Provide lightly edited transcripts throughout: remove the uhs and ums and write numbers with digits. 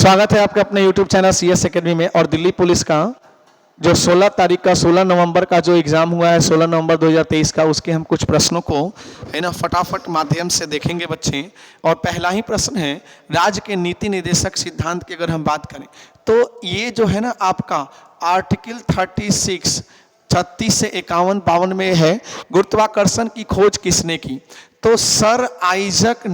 स्वागत है आपका अपने YouTube चैनल CS एकेडमी में। और दिल्ली पुलिस का जो 16 तारीख का 16 नवंबर का जो एग्ज़ाम हुआ है 16 नवंबर 2023 का, उसके हम कुछ प्रश्नों को है ना फटाफट माध्यम से देखेंगे बच्चे। और पहला ही प्रश्न है, राज्य के नीति निर्देशक सिद्धांत की अगर हम बात करें तो ये जो है ना आपका आर्टिकल 36 से 51-52 में है, गुरुत्वाकर्षण की खोज किसने की? तो सर आइजक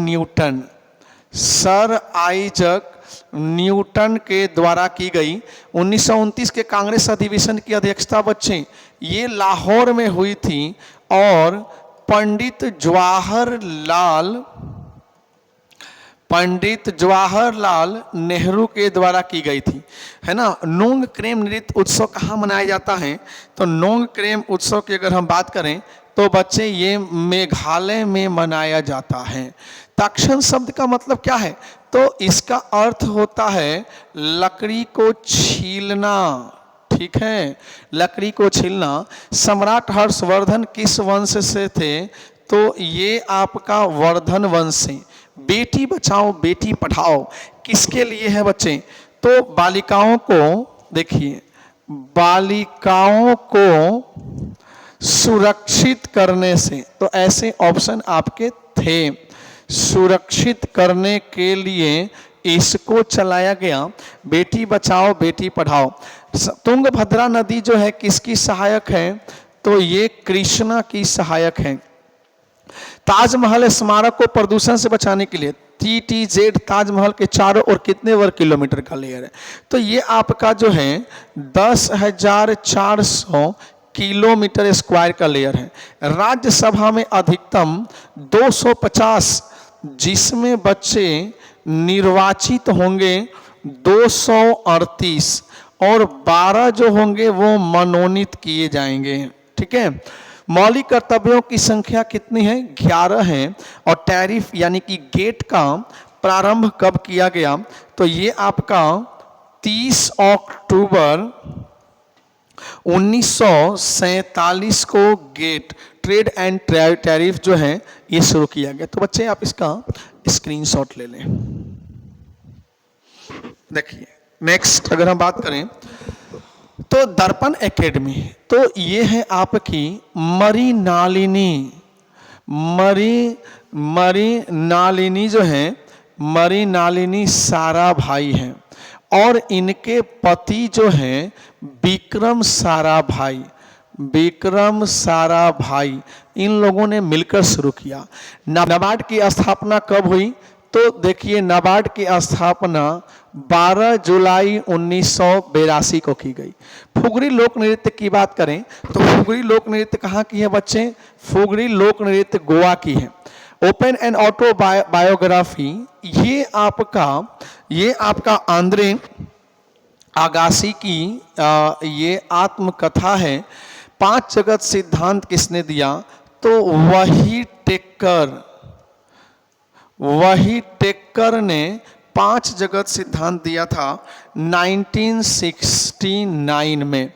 न्यूटन के द्वारा की गई। 1929 के कांग्रेस अधिवेशन की अध्यक्षता बच्चे ये लाहौर में हुई थी और पंडित जवाहरलाल नेहरू के द्वारा की गई थी, है ना। नोंग क्रेम नृत्य उत्सव कहाँ मनाया जाता है? तो नोंग क्रेम उत्सव की अगर हम बात करें तो बच्चे ये मेघालय में मनाया जाता है। तक्षण शब्द का मतलब क्या है? तो इसका अर्थ होता है लकड़ी को छीलना, ठीक है, लकड़ी को छीलना। सम्राट हर्षवर्धन किस वंश से थे? तो ये आपका वर्धन वंश से। बेटी बचाओ बेटी पढ़ाओ किसके लिए है बच्चे? तो बालिकाओं को, देखिए, बालिकाओं को सुरक्षित करने से, तो ऐसे ऑप्शन आपके थे। सुरक्षित करने के लिए इसको चलाया गया, बेटी बचाओ बेटी पढ़ाओ। तुंगभद्रा नदी जो है किसकी सहायक है? तो ये कृष्णा की सहायक है। ताजमहल स्मारक को प्रदूषण से बचाने के लिए TTZ ताजमहल के चारों ओर कितने वर्ग किलोमीटर का लेयर है? तो ये आपका जो है 10,400 किलोमीटर स्क्वायर का लेयर है। राज्यसभा में अधिकतम 250, जिसमें बच्चे निर्वाचित होंगे 238 और 12 जो होंगे वो मनोनीत किए जाएंगे, ठीक है। मौलिक कर्तव्यों की संख्या कितनी है? 11 है। और टैरिफ यानी कि गेट का प्रारंभ कब किया गया? तो ये आपका 30 अक्टूबर 1947 को गेट ट्रेड एंड टैरिफ जो है ये शुरू किया गया। तो बच्चे आप इसका स्क्रीनशॉट ले लें। देखिए नेक्स्ट अगर हम बात करें तो दर्पण एकेडमी, तो ये है आपकी मरी नालिनी जो है, मरी नालिनी सारा भाई हैं और इनके पति जो हैं विक्रम साराभाई, इन लोगों ने मिलकर शुरू किया। नाबार्ड की स्थापना कब हुई? तो देखिए नाबार्ड की स्थापना 12 जुलाई 1982 को की गई। फुगड़ी लोक नृत्य की बात करें तो फुगड़ी लोक नृत्य कहाँ की है बच्चे? फुगड़ी लोक नृत्य गोवा की है। ओपन एंड ऑटो बायोग्राफी, ये आपका आंद्रे आगासी की ये आत्मकथा है। 5 जगत सिद्धांत किसने दिया? तो वही टेक्कर ने 5 जगत सिद्धांत दिया था 1969 में।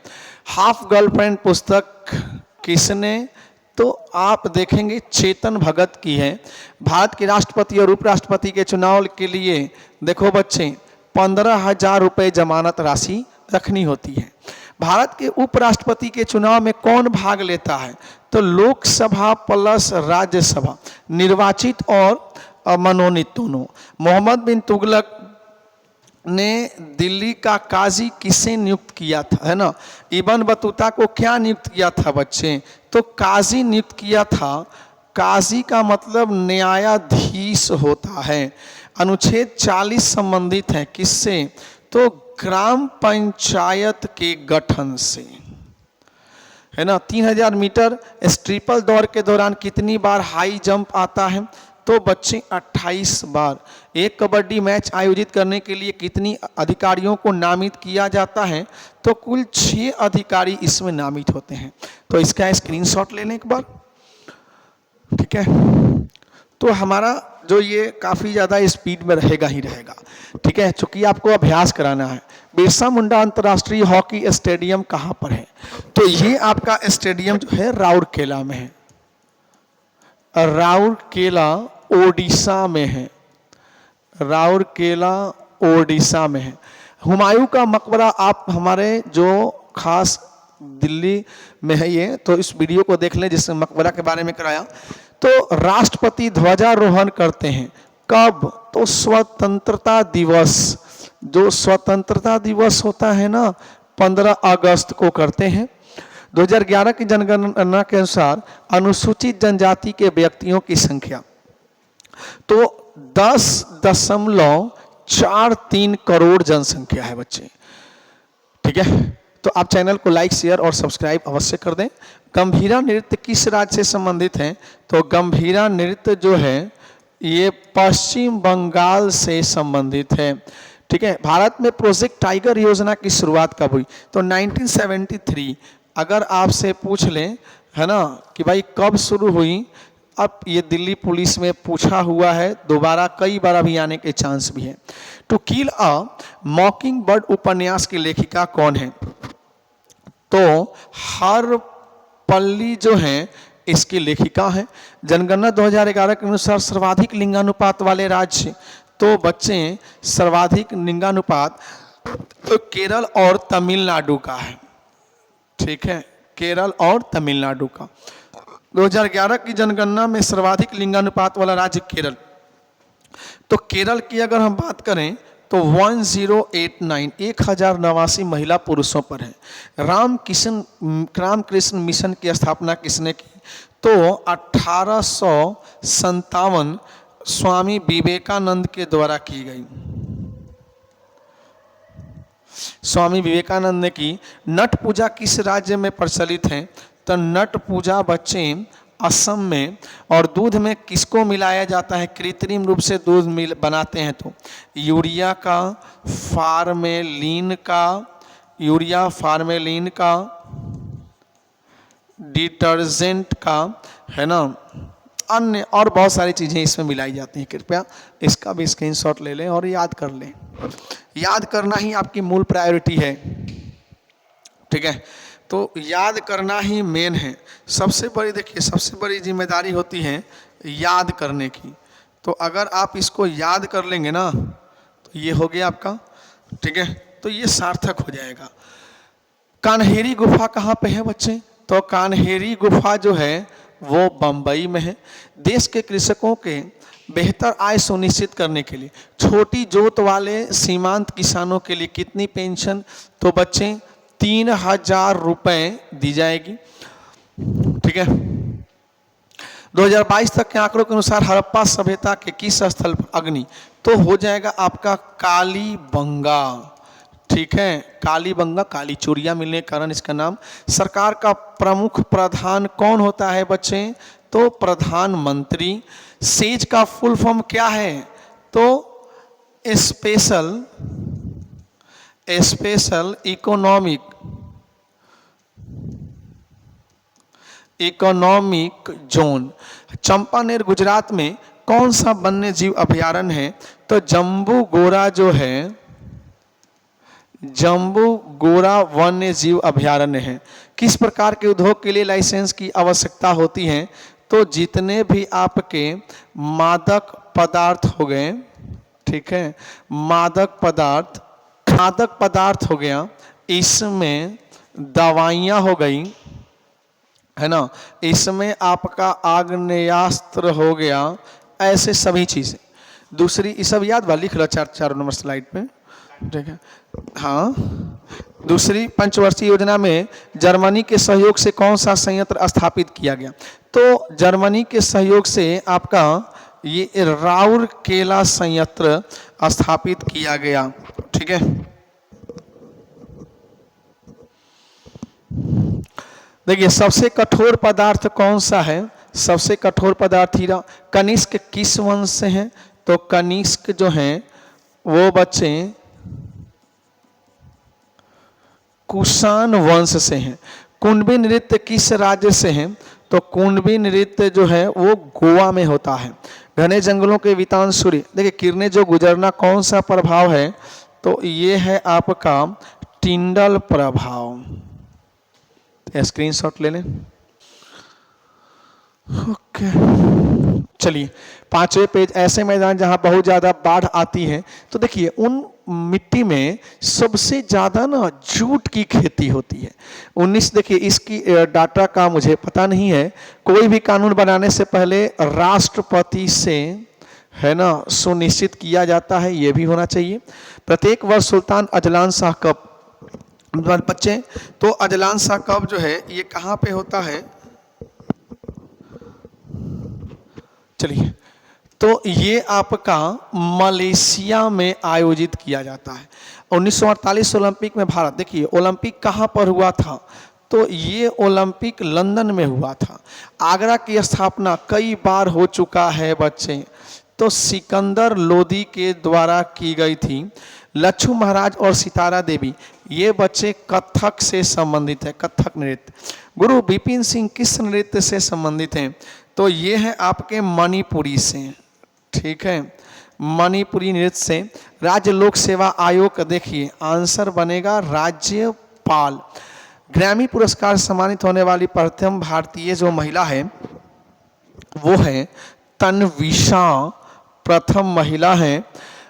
हाफ गर्लफ्रेंड पुस्तक किसने? तो आप देखेंगे चेतन भगत की है। भारत के राष्ट्रपति और उपराष्ट्रपति के चुनाव के लिए देखो बच्चे 15,000 रुपये जमानत राशि रखनी होती है। भारत के उपराष्ट्रपति के चुनाव में कौन भाग लेता है? तो लोकसभा प्लस राज्यसभा, निर्वाचित और मनोनीत दोनों। मोहम्मद बिन तुगलक ने दिल्ली का काजी किसे नियुक्त किया था, है ना? इब्न बतूता को क्या नियुक्त किया था बच्चे? तो काजी नियुक्त किया था। काजी का मतलब न्यायाधीश होता है। अनुच्छेद 40 संबंधित है किससे? तो ग्राम पंचायत के गठन से, है ना। 3000 मीटर स्ट्रिपल दौड़ के दौरान कितनी बार हाई जंप आता है? तो बच्चे 28 बार। एक कबड्डी मैच आयोजित करने के लिए कितनी अधिकारियों को नामित किया जाता है? तो कुल 6 अधिकारी इसमें नामित होते हैं। तो इसका स्क्रीनशॉट ले लें एक बार, ठीक है। तो हमारा जो ये काफ़ी ज़्यादा स्पीड में रहेगा, ठीक है, चूँकि आपको अभ्यास कराना है। बिरसा मुंडा अंतर्राष्ट्रीय हॉकी स्टेडियम कहाँ पर है? तो ये आपका स्टेडियम जो है राउरकेला में है। राउरकेला ओडिशा में है। राउरकेला ओडिशा में है। हुमायूं का मकबरा आप हमारे जो खास दिल्ली में है ये, तो इस वीडियो को देख लें जिसमें मकबरा के बारे में कराया। तो राष्ट्रपति ध्वजारोहण करते हैं कब? तो स्वतंत्रता दिवस, जो स्वतंत्रता दिवस होता है ना 15 अगस्त को करते हैं। 2011 की जनगणना के अनुसार अनुसूचित जनजाति के व्यक्तियों की संख्या तो 10.43 करोड़ जनसंख्या है बच्चे, ठीक है। तो आप चैनल को लाइक, शेयर और सब्सक्राइब अवश्य कर दें। गंभीरा नृत्य किस राज्य से संबंधित है? तो गंभीरा नृत्य जो है ये पश्चिम बंगाल से संबंधित है, ठीक है। भारत में प्रोजेक्ट टाइगर योजना की शुरुआत कब हुई? तो 1973। अगर आपसे पूछ लें है ना कि भाई कब शुरू हुई, अब ये दिल्ली पुलिस में पूछा हुआ है, दोबारा कई बार अभी आने के चांस भी है। टू किल अ मॉकिंग बर्ड उपन्यास की लेखिका कौन है? तो हर पल्ली जो है इसकी लेखिका है। जनगणना 2011 के अनुसार सर्वाधिक लिंगानुपात वाले राज्य, तो बच्चे सर्वाधिक लिंगानुपात तो केरल और तमिलनाडु का है, ठीक है, केरल और तमिलनाडु का। 2011 की जनगणना में सर्वाधिक लिंगानुपात वाला राज्य केरल। तो केरल की अगर हम बात करें तो 1089 1089 महिला पुरुषों पर है। रामकृष्ण मिशन की स्थापना किसने की? तो 1857 स्वामी विवेकानंद के द्वारा की गई, स्वामी विवेकानंद ने की। नट पूजा किस राज्य में प्रचलित है? तो नट पूजा बच्चे असम में। और दूध में किसको मिलाया जाता है? कृत्रिम रूप से दूध बनाते हैं तो यूरिया का, फार्मेलिन का, यूरिया फार्मेलिन का, डिटर्जेंट का, है ना, अन्य और बहुत सारी चीज़ें इसमें मिलाई जाती हैं। कृपया इसका भी स्क्रीनशॉट ले लें और याद कर लें। याद करना ही आपकी मूल प्रायोरिटी है, ठीक है। तो याद करना ही मेन है। सबसे बड़ी, देखिए सबसे बड़ी जिम्मेदारी होती है याद करने की। तो अगर आप इसको याद कर लेंगे ना तो ये हो गया आपका, ठीक है, तो ये सार्थक हो जाएगा। कान्हेरी गुफा कहाँ पे है बच्चे? तो कान्हेरी गुफा जो है वो बम्बई में है। देश के कृषकों के बेहतर आय सुनिश्चित करने के लिए छोटी जोत वाले सीमांत किसानों के लिए कितनी पेंशन? तो बच्चे 3000 रुपए दी जाएगी, ठीक है। 2022 तक के आंकड़ों के अनुसार हड़प्पा सभ्यता के किस स्थल पर अग्नि? तो हो जाएगा आपका कालीबंगा, ठीक है, कालीबंगा, काली चूड़ियाँ मिलने के कारण इसका नाम। सरकार का प्रमुख प्रधान कौन होता है बच्चे? तो प्रधानमंत्री। सेज का फुल फॉर्म क्या है? तो special economic zone. Champaner Gujarat में कौन सा वन्य जीव अभयारण्य है? तो जम्बू गोरा जो है, जम्बू गोरा वन्य जीव अभयारण्य है। किस प्रकार के उद्योग के लिए लाइसेंस की आवश्यकता होती है? तो जितने भी आपके मादक पदार्थ हो गए, ठीक है, मादक पदार्थ हो गया, इसमें दवाइयाँ हो गई, है ना, इसमें आपका आग्नेयास्त्र हो गया, ऐसे सभी चीज़ें। दूसरी, ये सब याद वाली लिख लो चारों नंबर स्लाइड पे, ठीक है। हाँ, दूसरी पंचवर्षीय योजना में जर्मनी के सहयोग से कौन सा संयंत्र स्थापित किया गया? तो जर्मनी के सहयोग से आपका ये राउरकेला संयंत्र स्थापित किया गया, ठीक है। देखिए सबसे कठोर पदार्थ कौन सा है? सबसे कठोर पदार्थ हीरा। कनिष्क किस वंश से हैं? तो कनिष्क जो हैं वो बच्चे कुषाण वंश से हैं। कुंडबी नृत्य किस राज्य से हैं? तो कुंडबी नृत्य जो है वो गोवा में होता है। घने जंगलों के वितान सूर्य, देखिए किरणें जो गुजरना कौन सा प्रभाव है? तो ये है आपका टिंडल प्रभाव। स्क्रीनशॉट ले लें, ओके। चलिए 5वें पेज, ऐसे मैदान जहां बहुत ज्यादा बाढ़ आती है, तो देखिए उन मिट्टी में सबसे ज्यादा ना जूट की खेती होती है। 19, देखिए इसकी डाटा का मुझे पता नहीं है। कोई भी कानून बनाने से पहले राष्ट्रपति से है ना सुनिश्चित किया जाता है, यह भी होना चाहिए। प्रत्येक वर्ष सुल्तान अजलान शाह कप, बच्चे तो अजलान शाह कप जो है ये कहाँ पे होता है, चलिए तो ये आपका मलेशिया में आयोजित किया जाता है। 1948 ओलंपिक में भारत, देखिए ओलंपिक कहाँ पर हुआ था, तो ये ओलंपिक लंदन में हुआ था। आगरा की स्थापना कई बार हो चुका है बच्चे, तो सिकंदर लोदी के द्वारा की गई थी। लच्छू महाराज और सितारा देवी, ये बच्चे कथक से संबंधित है, कथक नृत्य। गुरु बिपिन सिंह किस नृत्य से संबंधित हैं, तो ये है आपके मणिपुरी से, ठीक है, मणिपुरी नृत्य से। राज्य लोक सेवा आयोग, देखिए आंसर बनेगा राज्यपाल। ग्रैमी पुरस्कार सम्मानित होने वाली प्रथम भारतीय जो महिला है वो है तन्विशा, प्रथम महिला है।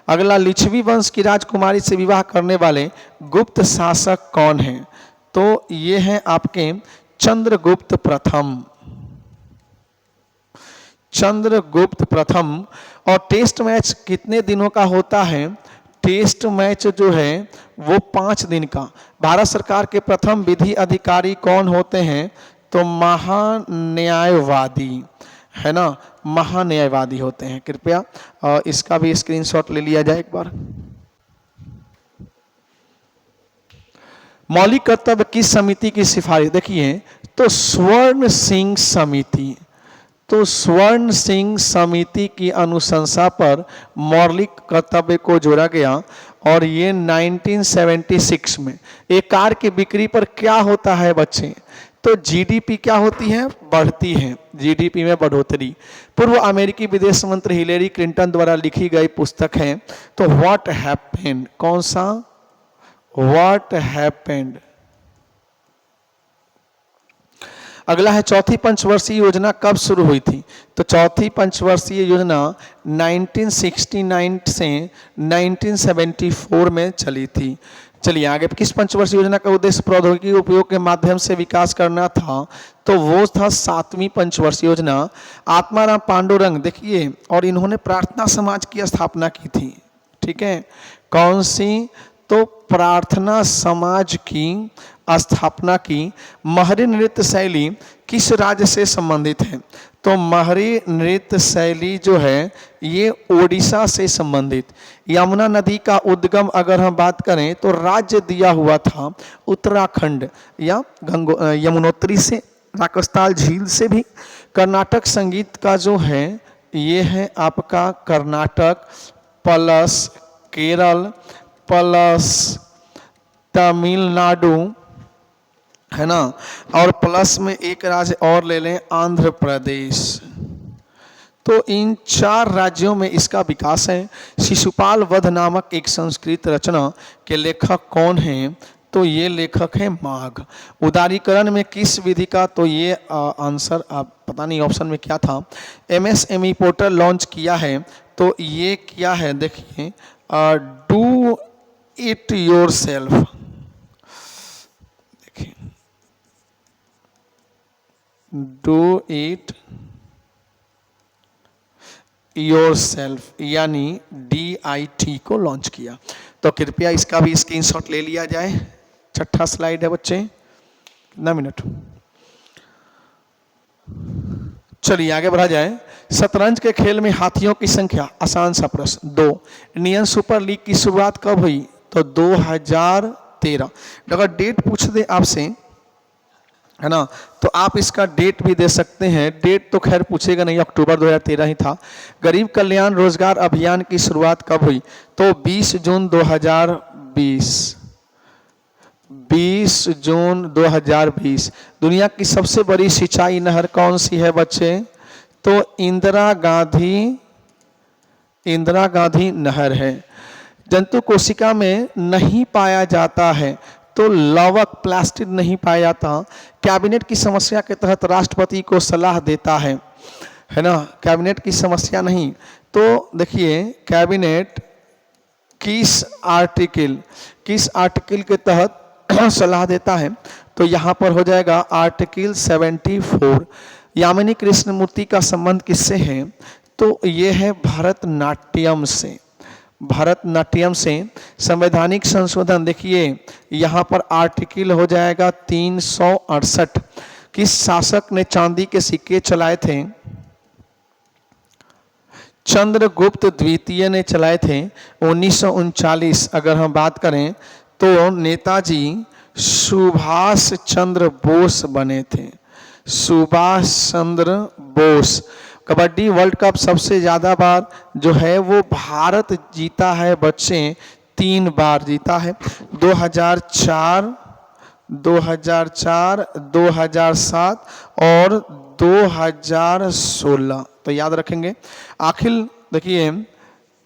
अगला, लिच्छवी वंश की राजकुमारी से विवाह करने वाले गुप्त शासक कौन हैं, तो ये हैं आपके चंद्रगुप्त प्रथम, चंद्रगुप्त प्रथम। और टेस्ट मैच कितने दिनों का होता है, टेस्ट मैच जो है वो 5 दिन का। भारत सरकार के प्रथम विधि अधिकारी कौन होते हैं, तो महान्यायवादी, है ना, महान्यायवादी होते हैं। कृपया इसका भी स्क्रीनशॉट ले लिया जाए एक बार। मौलिक कर्तव्य किस समिति की सिफारिश, देखिए तो स्वर्ण सिंह समिति, तो स्वर्ण सिंह समिति की अनुशंसा पर मौलिक कर्तव्य को जोड़ा गया और ये 1976 में। एक कार की बिक्री पर क्या होता है बच्चे, तो जीडीपी क्या होती है, बढ़ती है, जीडीपी में बढ़ोतरी। पूर्व अमेरिकी विदेश मंत्री हिलेरी क्लिंटन द्वारा लिखी गई पुस्तक है, तो व्हाट हैपेंड, कौन सा, व्हाट हैपेंड। अगला है चौथी पंचवर्षीय योजना कब शुरू हुई थी, तो चौथी पंचवर्षीय योजना 1969 से 1974 में चली थी। चलिए आगे, किस पंचवर्षीय योजना का उद्देश्य प्रौद्योगिकी उपयोग के माध्यम से विकास करना था, तो वो था 7वीं पंचवर्षीय योजना। आत्माराम पांडुरंग, देखिए और इन्होंने प्रार्थना समाज की स्थापना की थी, ठीक है, कौन सी, तो प्रार्थना समाज की स्थापना की। महरी नृत्य शैली किस राज्य से संबंधित है, तो महरी नृत्य शैली जो है ये ओडिशा से संबंधित। यमुना नदी का उद्गम अगर हम बात करें तो राज्य दिया हुआ था उत्तराखंड या यमुनोत्री से, राकस्ताल झील से भी। कर्नाटक संगीत का जो है ये है आपका कर्नाटक प्लस केरल प्लस तमिलनाडु, है ना, और प्लस में एक राज्य और ले लें आंध्र प्रदेश। तो इन 4 राज्यों में इसका विकास है। शिशुपाल वध नामक एक संस्कृत रचना के लेखक कौन हैं, तो ये लेखक है माघ। उदारीकरण में किस विधि का, तो ये आंसर आप पता नहीं ऑप्शन में क्या था, एमएसएमई पोर्टल लॉन्च किया है, तो ये क्या है, देखिए डू इट योरसेल्फ, देखिए डू इट योरसेल्फ यानी DIT को लॉन्च किया। तो कृपया इसका भी स्क्रीनशॉट ले लिया जाए। 6ठा स्लाइड है बच्चे, कितना मिनट, चलिए आगे बढ़ा जाए। शतरंज के खेल में हाथियों की संख्या, आसान सा प्रश्न, 2। इंडियन सुपर लीग की शुरुआत कब हुई, तो 2013। अगर डेट पूछ दे आपसे, है ना, तो आप इसका डेट भी दे सकते हैं। डेट तो खैर पूछेगा नहीं, अक्टूबर 2013 ही था। गरीब कल्याण रोजगार अभियान की शुरुआत कब हुई, तो 20 जून 2020, 20 जून 2020। दुनिया की सबसे बड़ी सिंचाई नहर कौन सी है बच्चे, तो इंदिरा गांधी नहर है। जंतु कोशिका में नहीं पाया जाता है, तो लवक प्लास्टिड नहीं पाया जाता। कैबिनेट की समस्या के तहत राष्ट्रपति को सलाह देता है, है ना, कैबिनेट की समस्या नहीं। तो देखिए कैबिनेट किस आर्टिकल के तहत सलाह देता है, तो यहाँ पर हो जाएगा आर्टिकल 74। यामिनी कृष्णमूर्ति का संबंध किससे है, तो ये है भरतनाट्यम से। भरतनाट्यम से संवैधानिक संशोधन देखिए यहाँ पर आर्टिकल हो जाएगा 368। किस शासक ने चांदी के सिक्के चलाए थे, चंद्रगुप्त द्वितीय ने चलाए थे 1939। अगर हम बात करें तो नेताजी सुभाष चंद्र बोस बने थे, सुभाष चंद्र बोस। कबड्डी वर्ल्ड कप सबसे ज़्यादा बार जो है वो भारत जीता है बच्चे, 3 बार जीता है, 2004, 2007 और 2016। तो याद रखेंगे। देखिए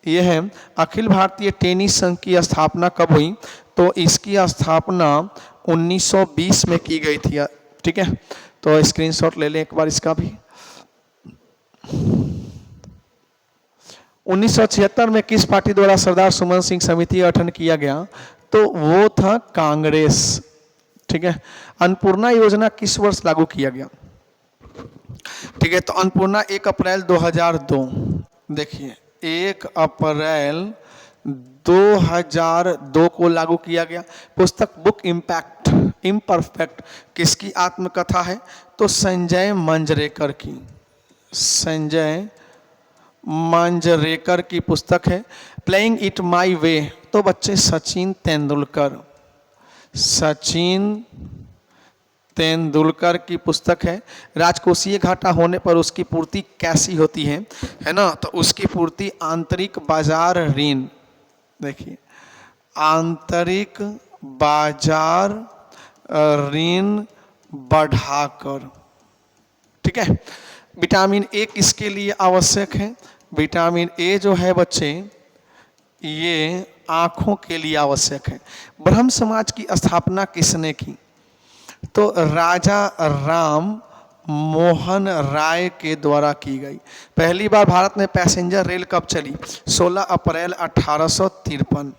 ये है अखिल भारतीय टेनिस संघ की स्थापना कब हुई, तो इसकी स्थापना 1920 में की गई थी। ठीक है, तो स्क्रीनशॉट ले लें एक बार इसका भी। 1976 में किस पार्टी द्वारा सरदार सुमन सिंह समिति का गठन किया गया, तो वो था कांग्रेस। ठीक है, अन्नपूर्णा योजना किस वर्ष लागू किया गया, ठीक है, तो अन्नपूर्णा 1 अप्रैल 2002। देखिए 1 अप्रैल 2002 को लागू किया गया। पुस्तक बुक इम्परफेक्ट किसकी आत्मकथा है, तो संजय मंजरेकर की, संजय मंजरेकर की पुस्तक है। प्लेइंग इट माई वे, तो बच्चे सचिन तेंदुलकर की पुस्तक है। राजकोषीय घाटा होने पर उसकी पूर्ति कैसी होती है ना, तो उसकी पूर्ति आंतरिक बाजार ऋण, देखिए आंतरिक बाजार ऋण बढ़ाकर। ठीक है, विटामिन ए किसके लिए आवश्यक है, विटामिन ए जो है बच्चे ये आँखों के लिए आवश्यक है। ब्रह्म समाज की स्थापना किसने की, तो राजा राम मोहन राय के द्वारा की गई। पहली बार भारत में पैसेंजर रेल कब चली, 16 अप्रैल 1853।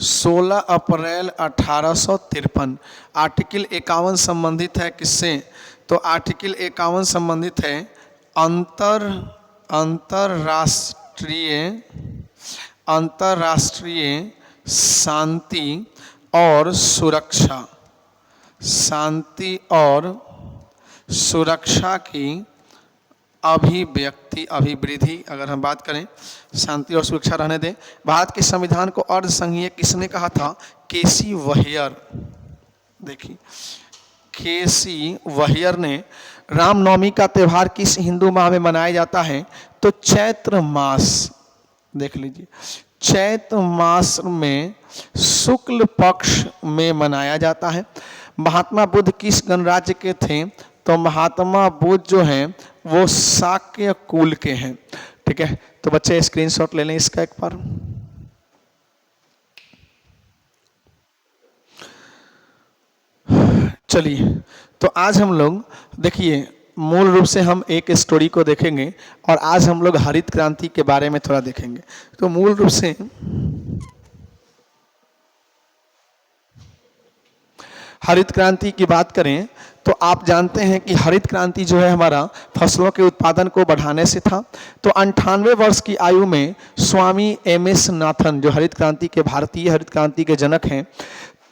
16 अप्रैल 1853। आर्टिकल 51 संबंधित है किससे, तो आर्टिकल 51 संबंधित है अंतरराष्ट्रीय शांति और सुरक्षा, शांति और सुरक्षा की अभिवृद्धि। अगर हम बात करें शांति और सुरक्षा रहने दें। भारत के संविधान को अर्धसंघीय किसने कहा था, केसी वहियर। देखिए केसी वहियर ने। रामनवमी का त्यौहार किस हिंदू माह में मनाया जाता है, तो चैत्र मास। देख लीजिए चैत्र मास में शुक्ल पक्ष में मनाया जाता है। महात्मा बुद्ध किस गणराज्य के थे, तो महात्मा बुद्ध जो हैं वो शाक्य कुल के हैं। ठीक है, तो बच्चे स्क्रीनशॉट ले लें इसका एक बार। चलिए, तो आज हम लोग देखिए मूल रूप से हम एक स्टोरी को देखेंगे और आज हम लोग हरित क्रांति के बारे में थोड़ा देखेंगे। तो मूल रूप से हरित क्रांति की बात करें तो आप जानते हैं कि हरित क्रांति जो है हमारा फसलों के उत्पादन को बढ़ाने से था। तो 98 वर्ष की आयु में स्वामी MS नाथन जो भारतीय हरित क्रांति के जनक हैं,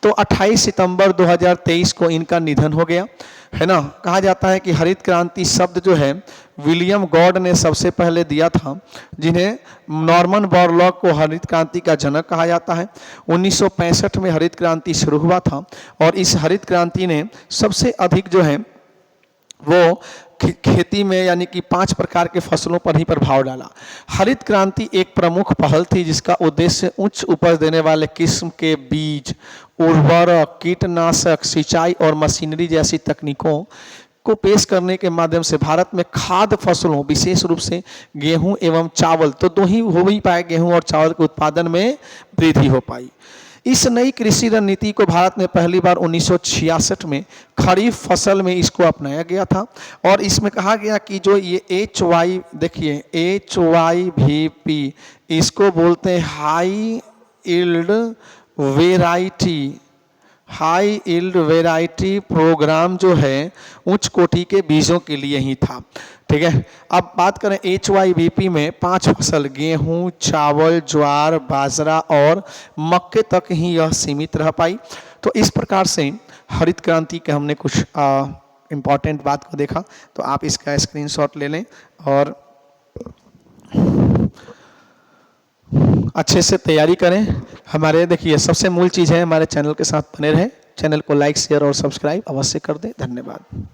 तो 28 सितंबर 2023 को इनका निधन हो गया है ना। कहा जाता है कि हरित क्रांति शब्द जो है विलियम गॉड ने सबसे पहले दिया था, जिन्हें नॉर्मन बोरलॉग को हरित क्रांति का जनक कहा जाता है। 1965 में हरित क्रांति शुरू हुआ था और इस हरित क्रांति ने सबसे अधिक जो है वो खेती में यानी कि 5 प्रकार के फसलों पर ही प्रभाव डाला। हरित क्रांति एक प्रमुख पहल थी जिसका उद्देश्य उच्च उपज देने वाले किस्म के बीज, उर्वरक, कीटनाशक, सिंचाई और मशीनरी जैसी तकनीकों को पेश करने के माध्यम से भारत में खाद्य फसलों विशेष रूप से गेहूं एवं चावल, तो 2 ही हो ही पाए, गेहूं और चावल के उत्पादन में वृद्धि हो पाई। इस नई कृषि रणनीति को भारत में पहली बार 1966 में खरीफ फसल में इसको अपनाया गया था और इसमें कहा गया कि जो ये HY देखिए HYVP इसको बोलते हैं high yield variety. High yield variety program जो है उच्च कोटि के बीजों के लिए ही था। ठीक है, अब बात करें HYVP में 5 फसल गेहूं, चावल, ज्वार, बाजरा और मक्के तक ही यह सीमित रह पाई। तो इस प्रकार से हरित क्रांति के हमने कुछ इम्पॉर्टेंट बात को देखा। तो आप इसका स्क्रीनशॉट ले लें और अच्छे से तैयारी करें। हमारे देखिए सबसे मूल चीज़ है हमारे चैनल के साथ बने रहें। चैनल को लाइक शेयर और सब्सक्राइब अवश्य कर दें। धन्यवाद।